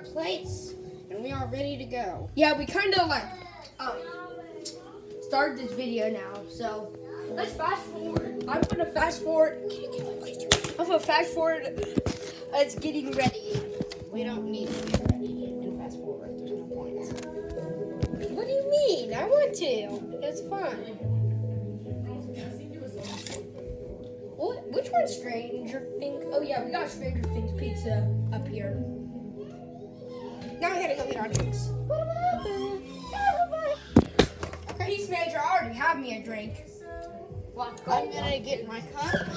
plates, and we are ready to go. Yeah, we kind of like started this video now, so let's fast forward. I'm gonna fast forward. I'm gonna fast forward. It's getting ready. We don't need to be ready and fast forward. There's no point. What do you mean? I want to. It's fun. Which one's Stranger Things? Oh yeah, we got Stranger Things pizza up here. Now we gotta go get our drinks. Okay. Peace Major, I already have me a drink. I'm gonna get my cup.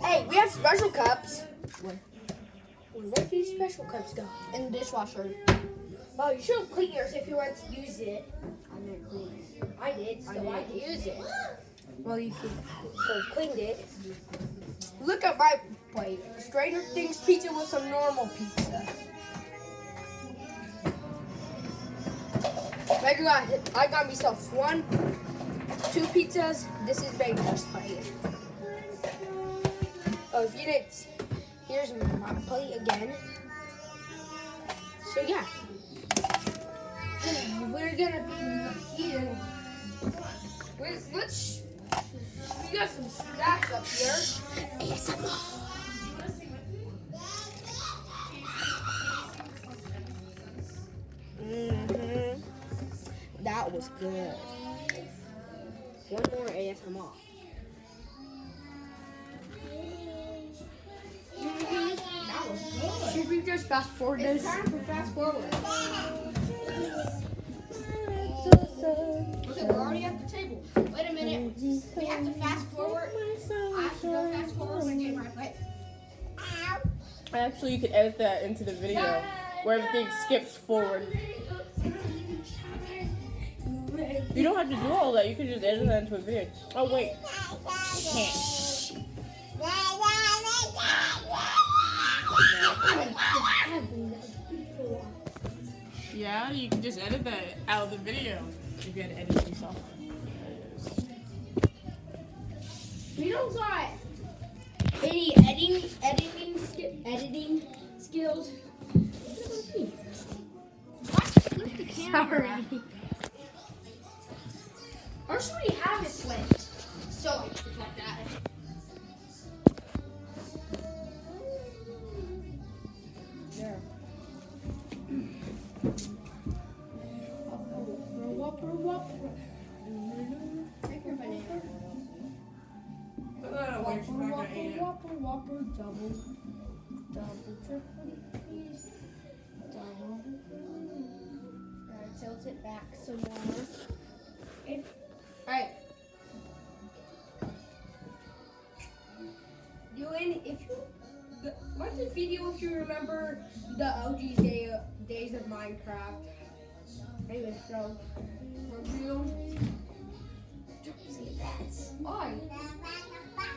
Hey, we have special cups. Where did these special cups go? In the dishwasher. Well, you should have cleaned yours if you want to use it. I didn't clean it. I did, so I didn't did. use it. Well, you could have cleaned it. Look at my plate. Stranger Things pizza with some normal pizza. I got myself 1, 2 pizzas. This is Major's plate. Oh, if you didn't, here's my plate again. So yeah, we're gonna be eating. We got some snacks up here. ASMR. That was good. One more ASMR. That was good. Should we just fast forward It's this? time for fast forward. Okay, we're already at the table. Wait a minute. We have to fast forward. I have to go fast forward when I get my plate. Actually, you could edit that into the video where everything skips forward. You don't have to do all that. You can just edit that into a video. Oh, wait. Can't. Yeah, you can just edit that out of the video if you had to edit it yourself. We don't got any editing skills. Sorry. Or should we have it flipped? So it's like that. There. Take your banana. Whopper, double, triple, please. Double. Gotta tilt it back some more. Alright. Watch this video if you remember the OG days of Minecraft. Anyway, so review. See that? Why?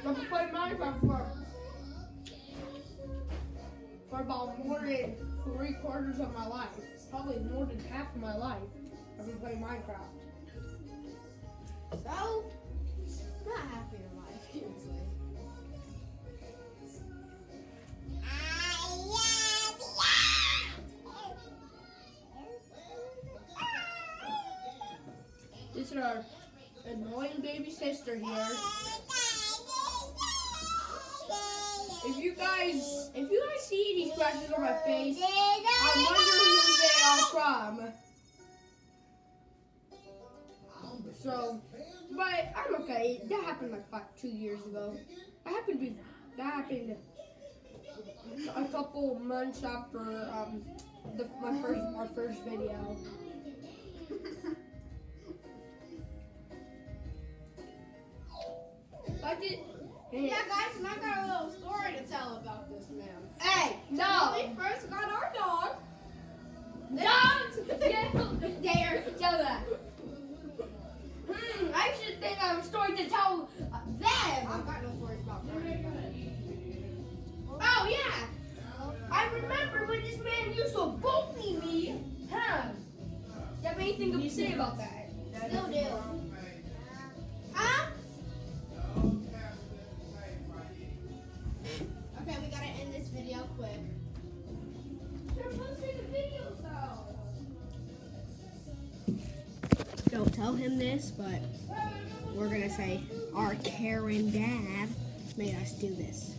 I've been playing Minecraft for about more than 3/4 of my life. Probably more than half of my life. I've been playing Minecraft. So, not half of your life, seriously. This is our annoying baby sister here. If you guys see these scratches on my face, I wonder who they are from. So, but I'm okay. That happened like 2 years ago. That happened a couple months after our first video. Yeah, guys, and I got a little story to tell about this man. Hey, When no. we first got our dog. Don't dare tell that. I should think I have a story to tell them. I've got no stories about that. Oh yeah, I remember when this man used to bully me. Huh? Do you have anything to say about that? Still do. Okay, we gotta end this video quick. tell him this, but we're gonna say our Karen dad made us do this.